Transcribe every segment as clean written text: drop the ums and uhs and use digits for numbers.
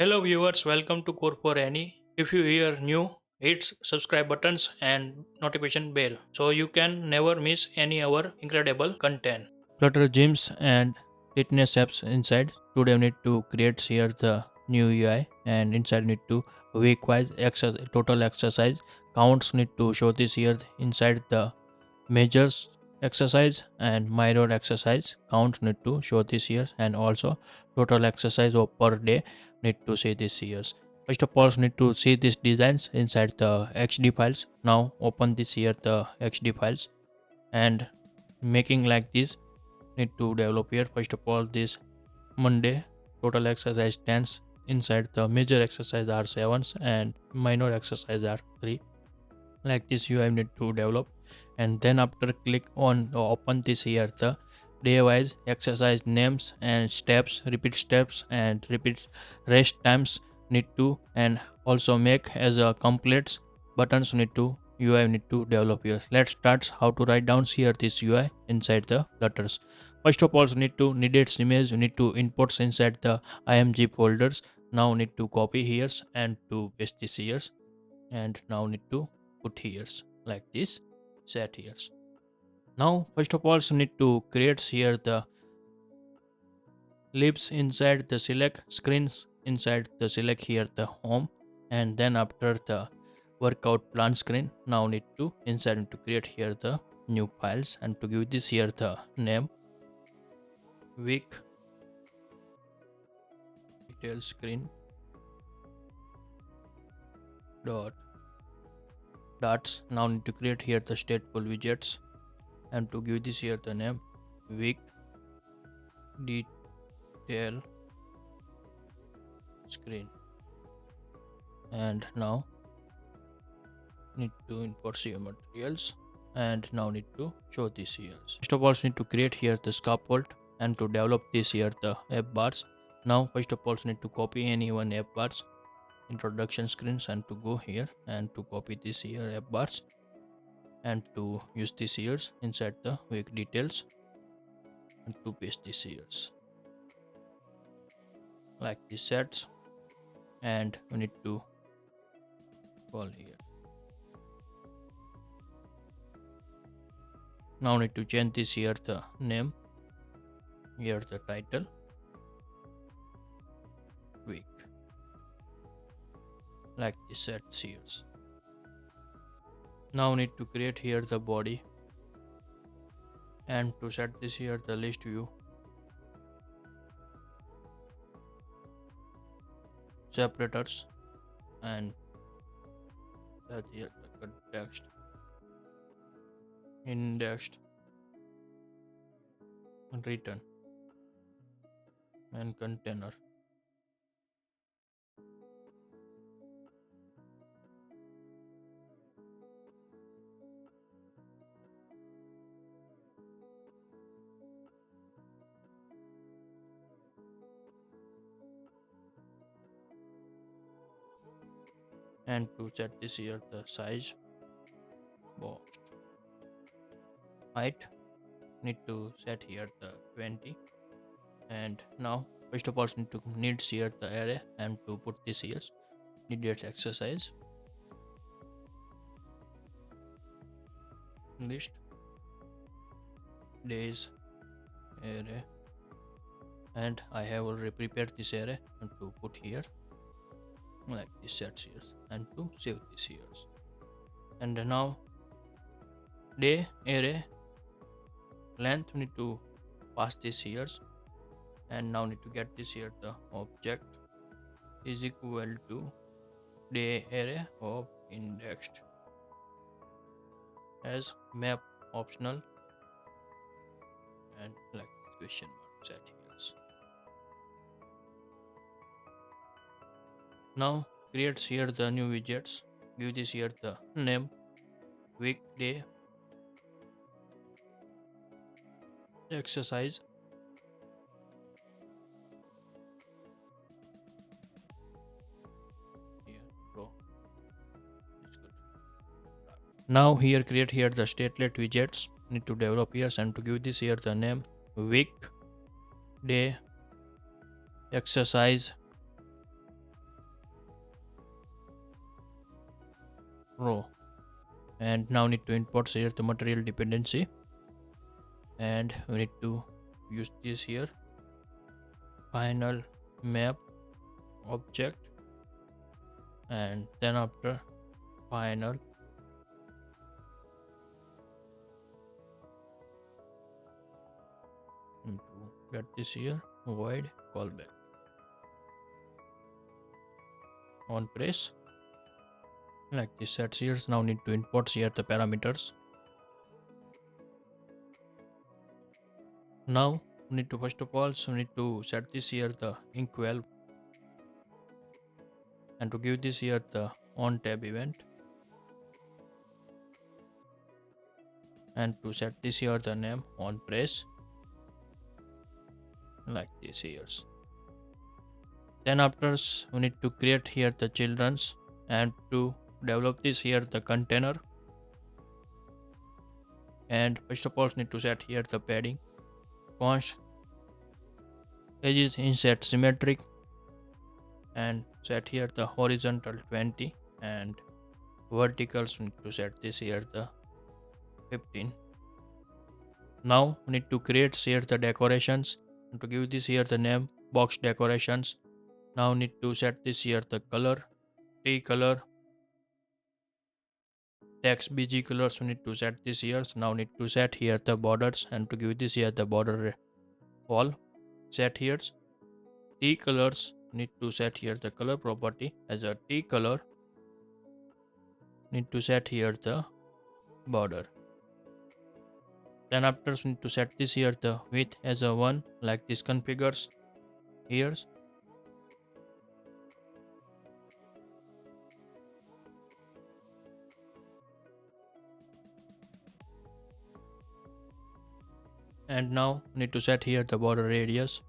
Hello viewers, welcome to Core for Any. If you hear new, hit subscribe buttons and notification bell so you can never miss any our incredible content. Flutter gyms and fitness apps inside. Today we need to create here the new UI and inside need to week wise exercise, total exercise counts need to show this here inside the measures exercise and mirror exercise counts need to show this here and also total exercise of per day need to see this here. First of all need to see these designs inside the xd files. Now open this here the xd files and making like this need to develop here. First of all this Monday total exercise 10s inside the major exercise are 7s and minor exercise are 3. Like this you have need to develop, and then after click on open this here the day wise exercise names and steps, repeat steps and repeat rest times need to, and also make as a completes buttons need to UI need to develop here. Let's start how to write down here this UI inside the letters. First of all need to needed image, you need to inputs inside the img folders. Now need to copy here and to paste this here, and now need to put here like this, set here. Now first of all need to create here the libs inside the select screens, inside the select here the home, and then after the workout plan screen now need to inside need to create here the new files and to give this here the name week detail screen dot dots. Now need to create here the stateful widgets and to give this here the name week detail screen, and now need to import CA materials and now need to show this here. First of all need to create here the scaffold and to develop this here the app bars. Now first of all need to copy any one app bars introduction screens and to go here and to copy this here app bars and to use this here inside the week details and to paste this here like this sets, and we need to call here. Now need to change this here the name, here the title week like this sets here. Now need to create here the body and to set this here the list view, separators and set here the text indexed written and container. And to set this here the size box height need to set here the 20, and now first of all need to needs here the array and to put this here needed exercise list days array, and I have already prepared this array and to put here like this sets here and to save this here. And now day array length need to pass this here, and now need to get this here the object is equal to day array of indexed as map optional and like question mark set here. Now creates here the new widgets, give this here the name weekday exercise here pro is good. Now here create here the statelet widgets need to develop here and to give this here the name week day exercise row. And now need to import here the material dependency, and we need to use this here final map object, and then after final to get this here void callback on press like this sets here. Now need to import here the parameters. Now we need to first of all need to set this here the inkwell, and to give this here the on tab event, and to set this here the name on press like this here. Then after we need to create here the children's, and to develop this here the container, and first of all need to set here the padding const edges inset symmetric, and set here the horizontal 20, and verticals need to set this here the 15. Now we need to create here the decorations, and to give this here the name box decorations. Now need to set this here the color T color, text bg colors we need to set this here. So now need to set here the borders, and to give this here the border wall set here. T colors need to set here the color property as a T color, need to set here the border. Then after we need to set this here the width as a 1 like this configures here. And now we need to set here the border radius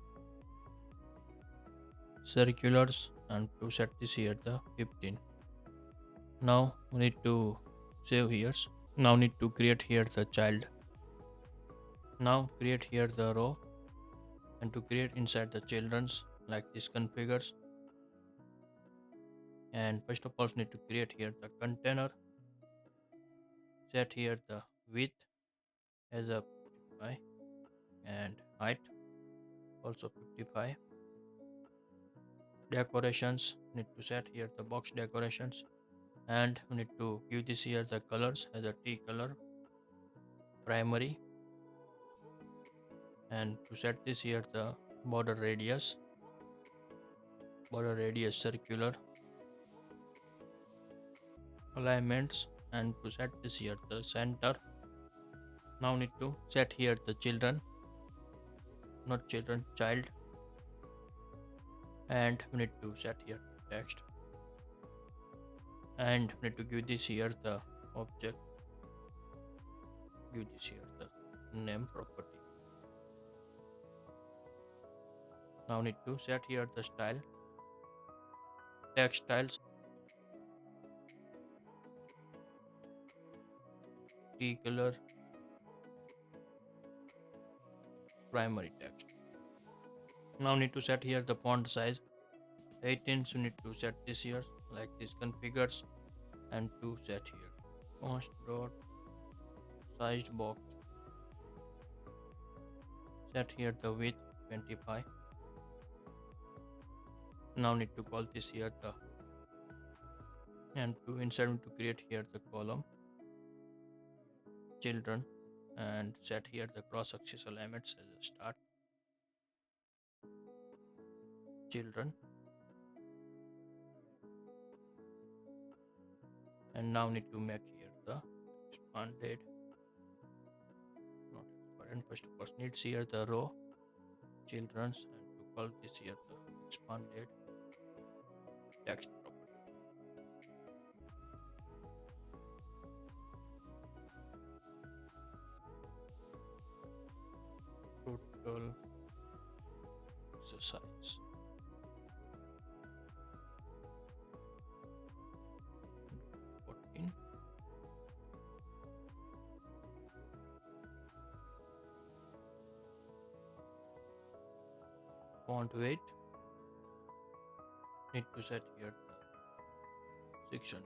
circulars, and to set this here the 15. Now we need to save here. Now need to create here the child. Now create here the row, and to create inside the children's like this configures, and first of all need to create here the container, set here the width as a 55 and height also 55. Decorations need to set here the box decorations, and we need to give this here the colors as a T color primary, and to set this here the border radius circular alignments, and to set this here the center. Now need to set here the children, not children, child, and we need to set here the text, and we need to give this here the object, give this here the name property. Now need to set here the style, text styles, T color primary text. Now need to set here the font size 18, so need to set this here like this configures, and to set here const dot sized box, set here the width 25. Now need to call this here the, and to insert to create here the column children, and set here the cross axis elements as a start children, and now need to make here the expanded, not expanded, first of all needs here the row children's, and to call this here the expanded text property. Total exercise 14. Font weight need to set here the 600.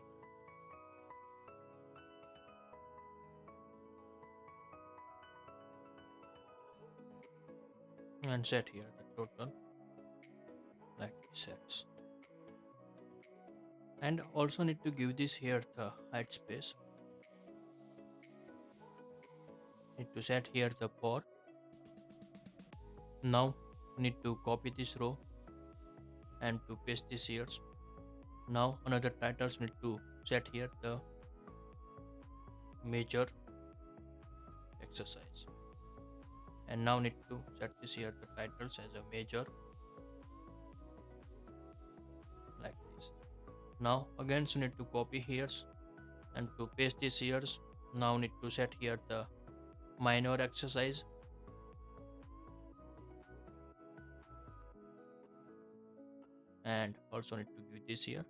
and set here the total like sets, and also need to give this here the height space. Need to set here the for. Now need to copy this row and to paste this here. Now another titles need to set here the major exercise, and now need to set this here the titles as a major like this. Now again so need to copy here and to paste this here. Now need to set here the minor exercise, and also need to give this here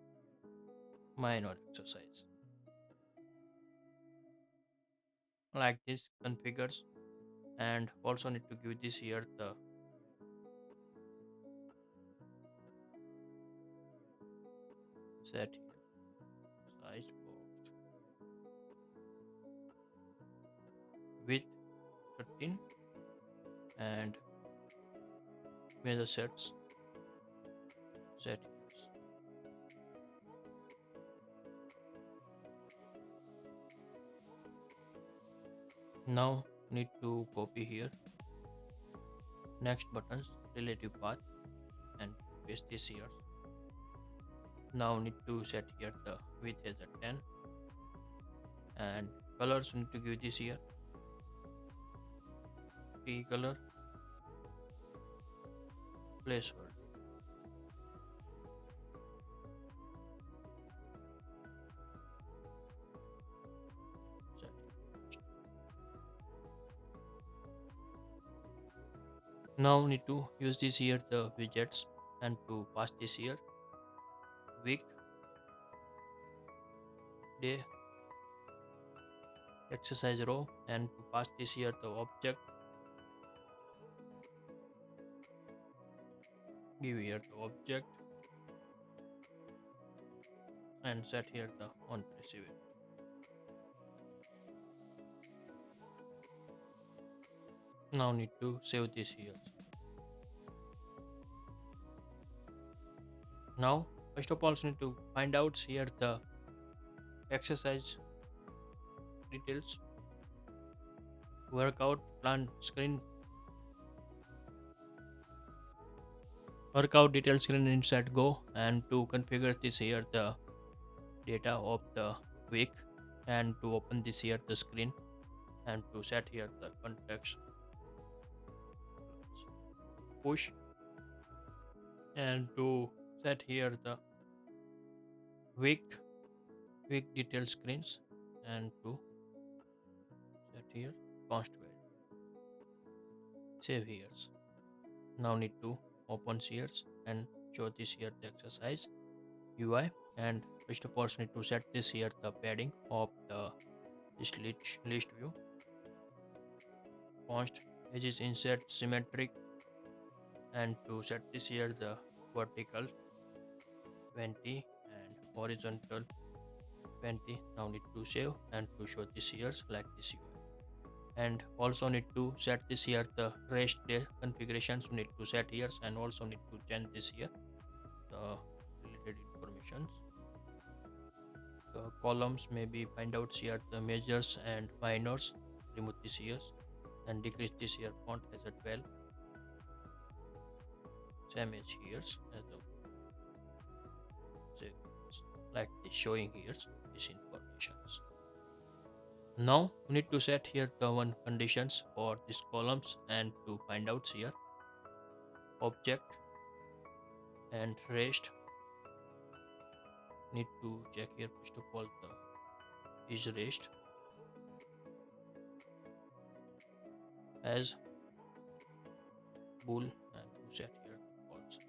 minor exercise like this configures, and also need to give this here the set here size box width 13 and measure sets set here. Now need to copy here next buttons relative path and paste this here. Now need to set here the width as a 10, and colors need to give this here tree color placeholder. Set. Now need to use this here the widgets and to pass this here week, day, exercise row, and to pass this here the object, give here the object, and set here the on receive it. Now need to save this here. Now first of all need to find out here the exercise details, workout plan screen, workout detail screen inside go, and to configure this here the data of the week, and to open this here the screen, and to set here the context push, and to set here the week detail screens, and to set here const value, save here. Now need to open here and show this here the exercise UI, and first of all need to set this here the padding of the list view, const edges insert symmetric, and to set this here the vertical 20 and horizontal 20. Now need to save and to show this here like this UI, and also need to set this here the rest day configurations need to set here, and also need to change this here the related informations. The columns may be find out here the measures and minors, remove this here and decrease this here font as a 12, same as here as a save like this showing here these informations. Now we need to set here the one conditions for these columns, and to find out here object and rest need to check here first of all the is rest as bool, and to set here false.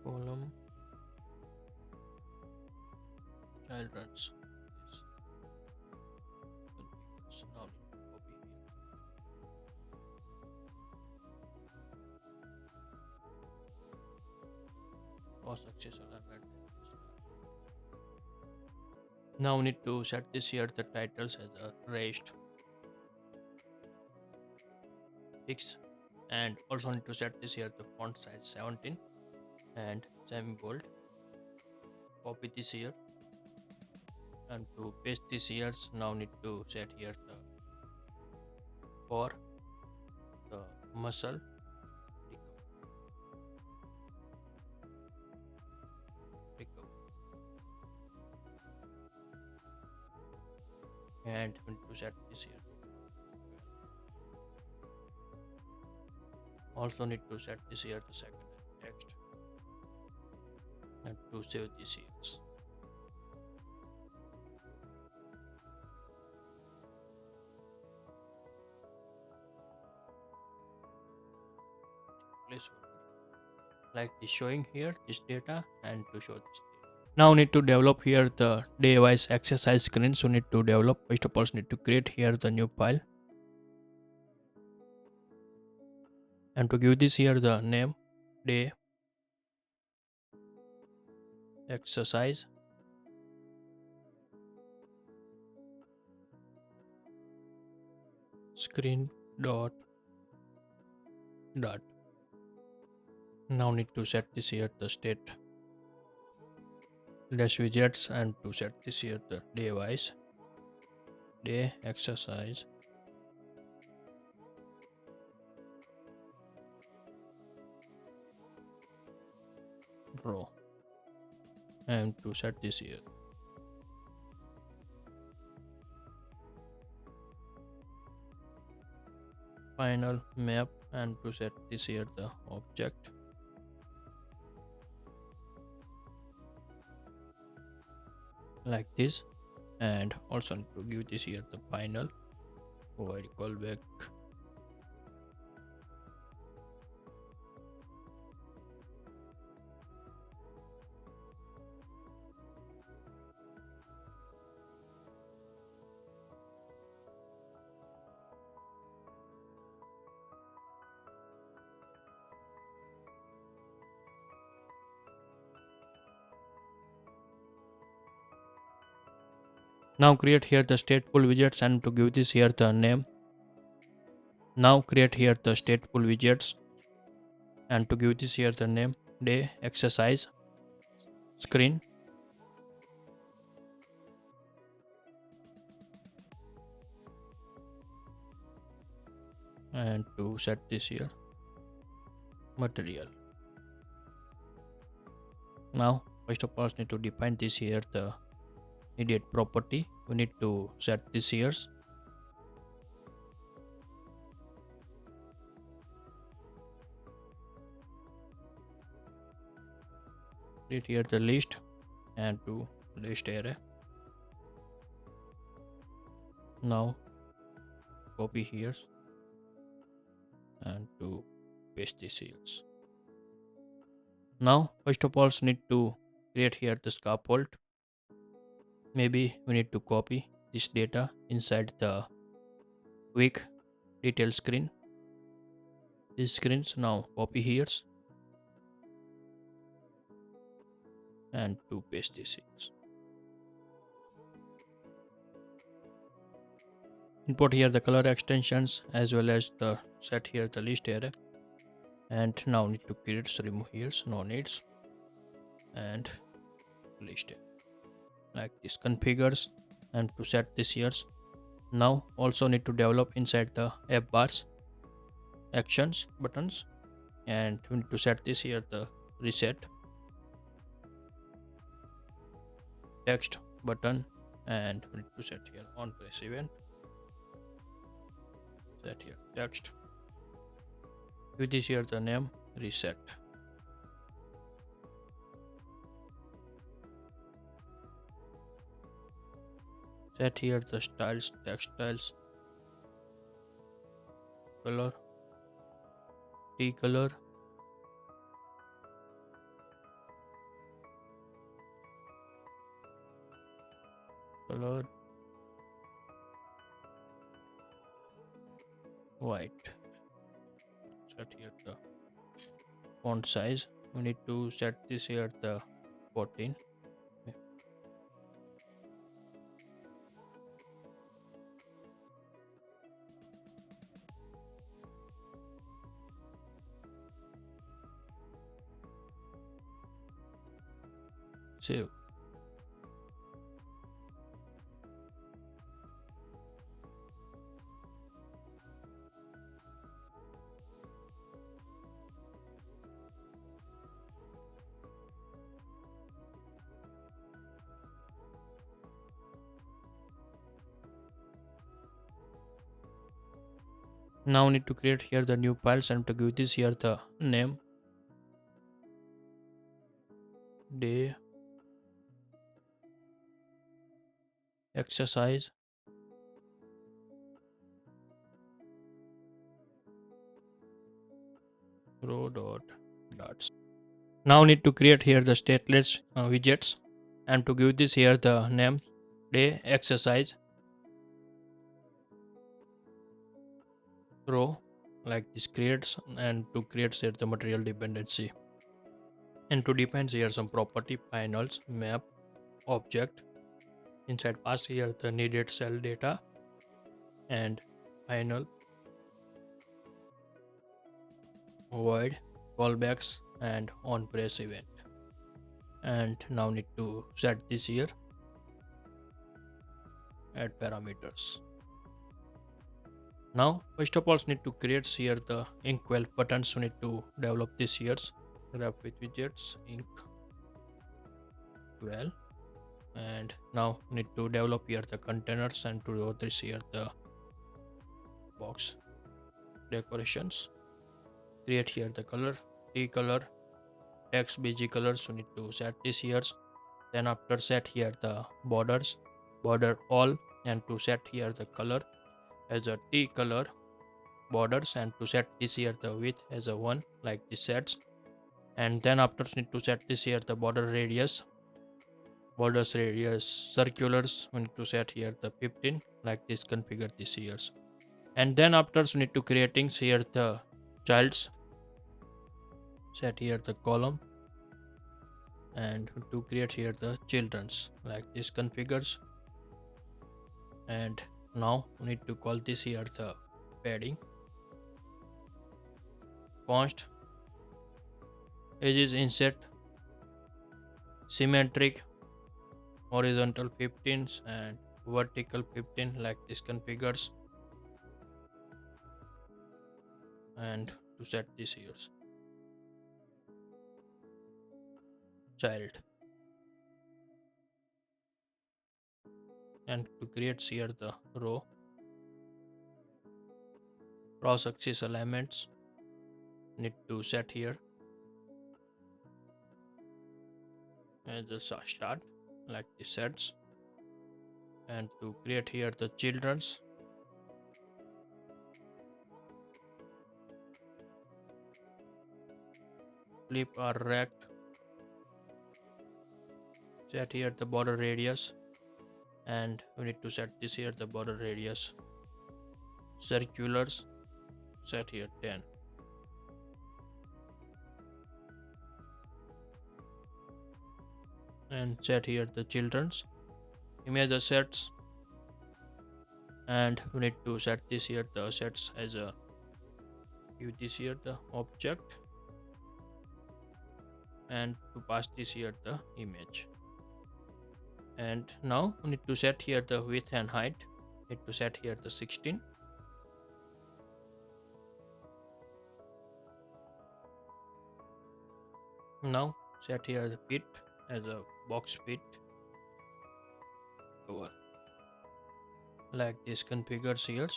Column child runs this configures. Now need to copy here cross access alignment Now we need to set this here the titles as a raised fix, and also need to set this here the font size 17 and semi bold. Copy this here and to paste this here. Now need to set here the for the muscle recover, and we need to set this here. Also need to set this here the secondary text and to save this here. Place like this showing here this data and to show this data. Now we need to develop here the day wise exercise screens. We need to develop first of all need to create here the new file and to give this here the name day exercise screen dot. Now need to set this here the state dash widgets and to set this here the day wise day exercise row and to set this here final map and to set this here the object like this, and also need to give this here the final void callback. Now create here the stateful widgets and to give this here the name. Now create here the stateful widgets and to give this here the name day exercise screen and to set this here material. Now first of all need to define this here the needed property. We need to set this here create here the list and to list array. Now copy here and to paste this here. Now first of all need to create here the scaffold. Maybe we need to copy this data inside the quick detail screen. These screens now copy here and to paste this here. Import here the color extensions as well as the set here the list array, and now need to create remove here no needs and list array like this configures and to set this here. Now also need to develop inside the app bars actions buttons, and we need to set this here the reset text button, and we need to set here on press event, set here text with this here the name reset. Set here the styles text styles color T color white. Set here the font size. We need to set this here the 14 Save. Now need to create here the new files and to give this here the name, day, exercise, row dot dots. Now need to create here the stateless widgets and to give this here the name, day, exercise, row, like this creates, and to create here the material dependency, and to define here some property, panels, map, object. Inside pass here the needed cell data and final, void, callbacks, and on press event. And now need to set this here, add parameters. Now first of all need to create here the inkwell buttons. We need to develop this here, graph with widgets ink well, and now need to develop here the containers and to do this here the box decorations. Create here the color, T color, text bg colors. We need to set this here. Then after set here the borders, border all, and to set here the color as a T color borders, and to set this here the width as a 1 like this sets. And then after need to set this here the border radius, borders radius circulars. We need to set here the 15 like this, configure this here. And then after we need to creating here the childs, set here the column, and to create here the children's like this configures. And now we need to call this here the padding, const edges insert symmetric, horizontal 15s and vertical 15 like this configures. And to set this here child, and to create here the row, cross axis alignments need to set here as a start like this sets. And to create here the children's, flip or rect, set here the border radius, and we need to set this here the border radius circulars, set here 10. And set here the children's image assets, and we need to set this here the assets as a, give this here the object, and to pass this here the image. And now we need to set here the width and height. Need to set here the 16. Now set here the pit as a box pit over like this configures here.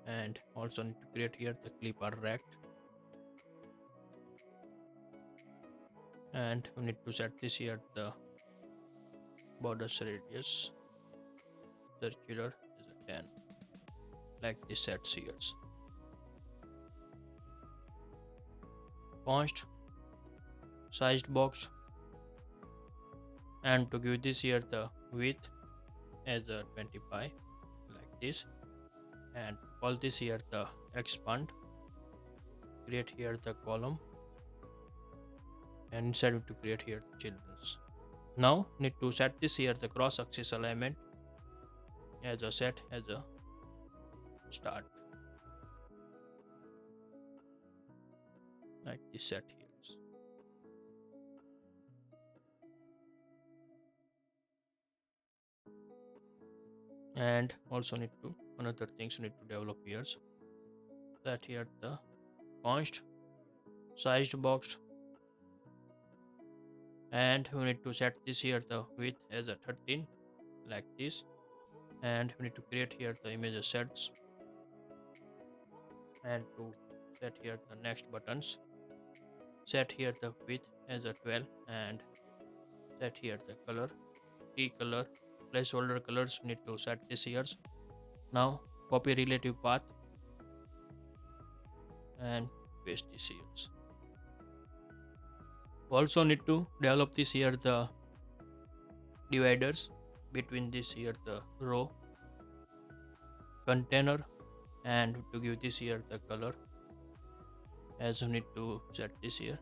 And also need to create here the clip or rect, and we need to set this here the borders radius circular is a 10 like this sets here. Const sized box, and to give this here the width as a 25 like this, and call this here the expand, create here the column, and inside we to create here the children's. Now need to set this here the cross axis alignment as a set as a start like this set here. And also need to another things you need to develop here. Set here the const sized box, and we need to set this here the width as a 13 like this, and we need to create here the image assets, and to set here the next buttons, set here the width as a 12, and set here the color key color placeholder colors need to set this here. Now copy relative path and paste this here. Also need to develop this here the dividers between this here the row container, and to give this here the color as you need to set this here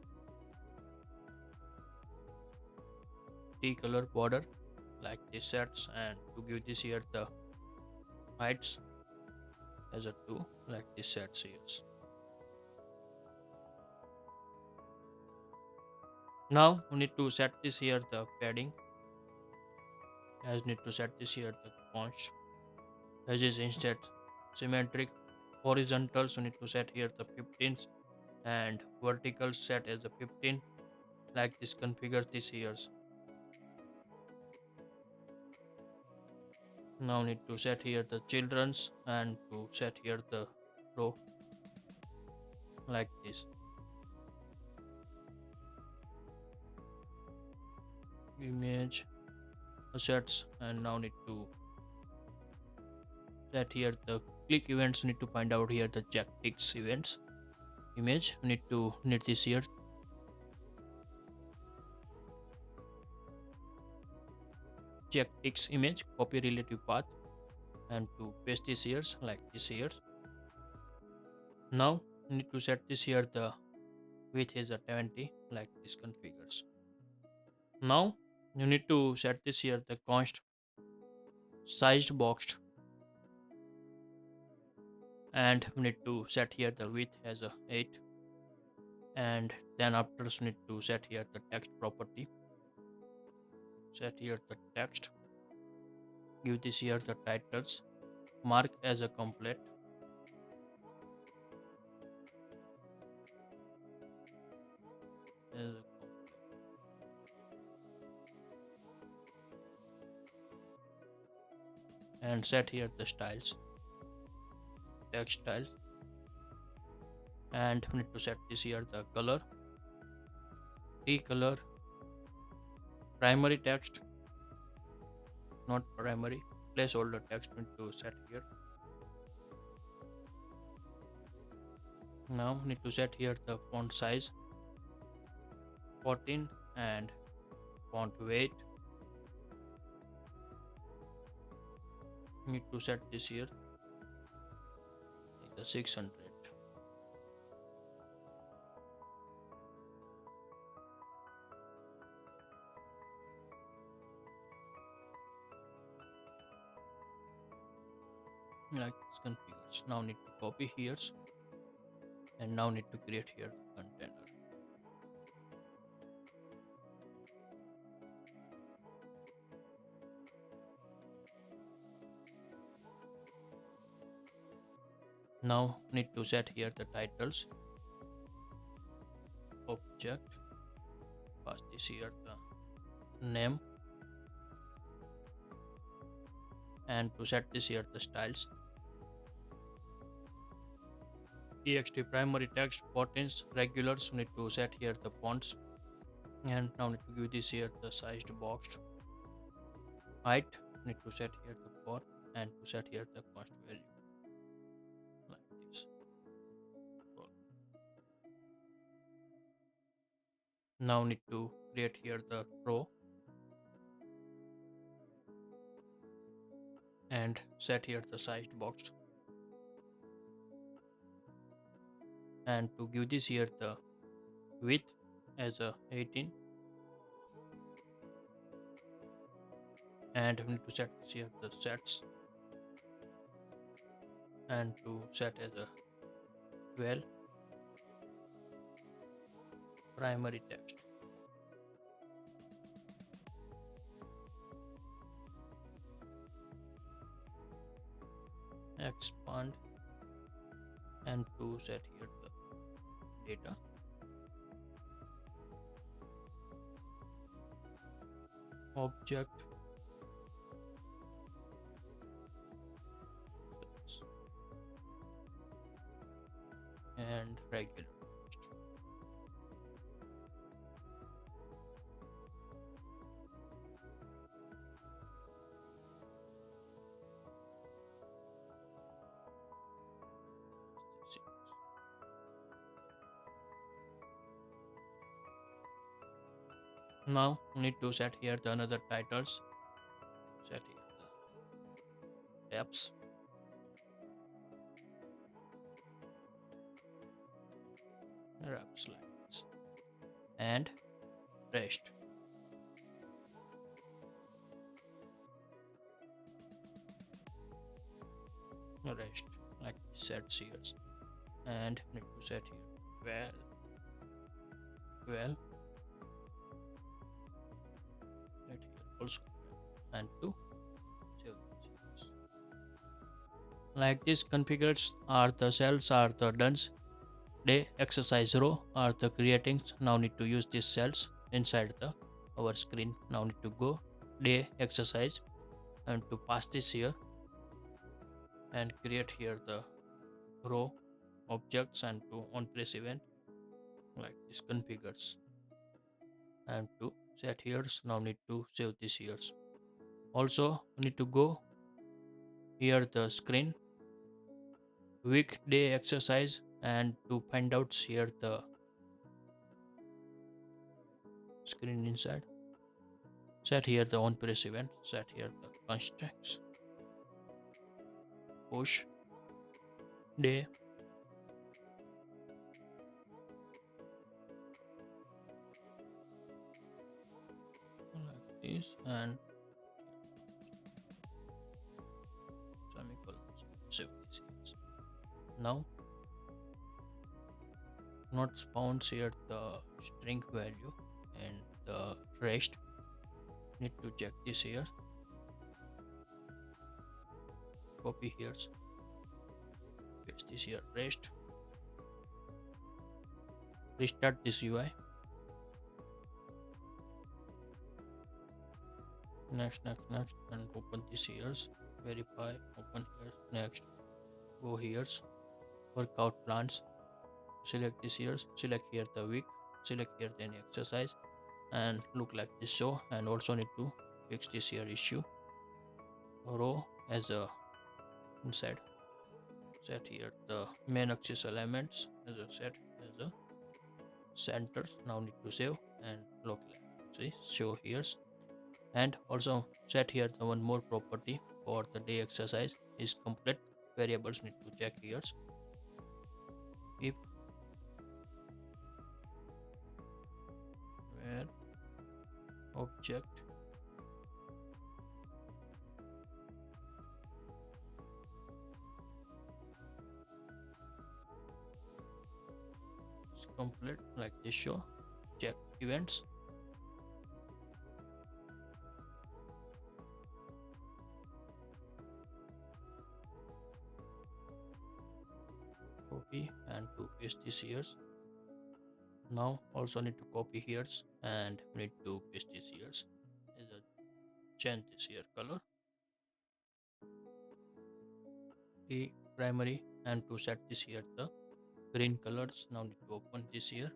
T color border like this sets, and to give this here the heights as a 2 like this sets here. Now we need to set this here the padding, as need to set this here the const as is instead symmetric horizontals we need to set here the 15s, and verticals set as a 15 like this configure this here. Now need to set here the children's, and to set here the row like this image assets, and now need to set here the click events need to find out here the check ticks events image need this here check ticks image copy relative path, and to paste this here like this here. Now need to set this here the width is a 20 like this configures. Now you need to set this here the const sized boxed, and we need to set here the width as a 8, and then after we need to set here the text property, set here the text, give this here the titles, mark as a complete, as a and set here the styles text styles, and we need to set this here the color T color primary text not primary placeholder text we need to set here. Now we need to set here the font size 14 and font weight need to set this here like the 600. Like this configures. Now need to copy here, and now need to create here the container. Now need to set here the titles object, pass this here the name, and to set this here the styles text primary text 14s regulars we need to set here the fonts, and now need to give this here the sized boxed height need to set here the 4, and to set here the const value like this. Now need to create here the row and set here the sized box, and to give this here the width as a 18, and we need to set this here the sets, and to set as a 12 primary text. expand, and to set here the data. Object and regular. Now we need to set here the another titles. Set here the tabs wraps like this and rest. Rest like set here and need to set here well right here also and to save this. Like this configures are the cells are the done day exercise row are the creating. Now need to use these cells inside the our screen. Now need to go day exercise and to pass this here and create here the row objects and to on press event like this configures and to set here. Now need to save this here. Also need to go here the screen weekday exercise and to find out here the screen inside. Set here the on press event. Set here the constructs push day like this and semicolons. Save this here. Now not spawns here the string value and the rest. Need to check this here. Copy here. Paste this here. Rest. Restart this UI. Next, and open this here. Verify. Open here. Next. Go here. Workout plans. Select this here. Select here the week. Select here the any exercise and look like this show. And also need to fix this here issue row as a inside. Set here the main axis elements as a set as a center. Now need to save and look like see show here and also set here the one more property for the day exercise is complete variables. Need to check here if where object is complete like this show check events copy and to paste this here. Now also need to copy here and need to paste this here as a change this here color the primary and to set this here the green colors. Now need to open this here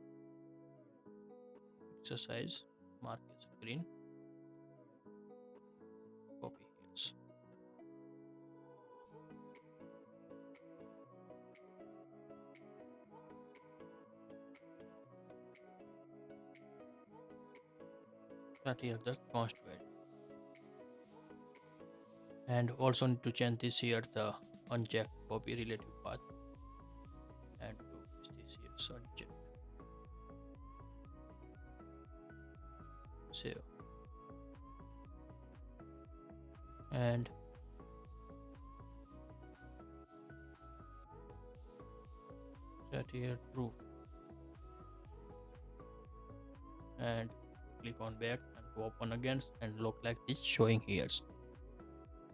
exercise mark as green copy here set here the const value and also need to change this here the uncheck copy relative path and to paste this here uncheck save and set here true and click on back and to open again and look like this showing here.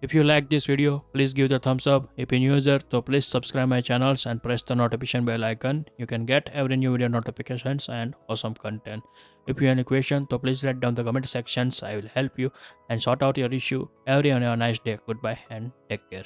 If you like this video, please give the thumbs up. If you're new user, so please subscribe my channels and press the notification bell icon. You can get every new video notifications and awesome content. If you have any question, so please write down the comment sections. I will help you and sort out your issue. Everyone have a nice day. Goodbye and take care.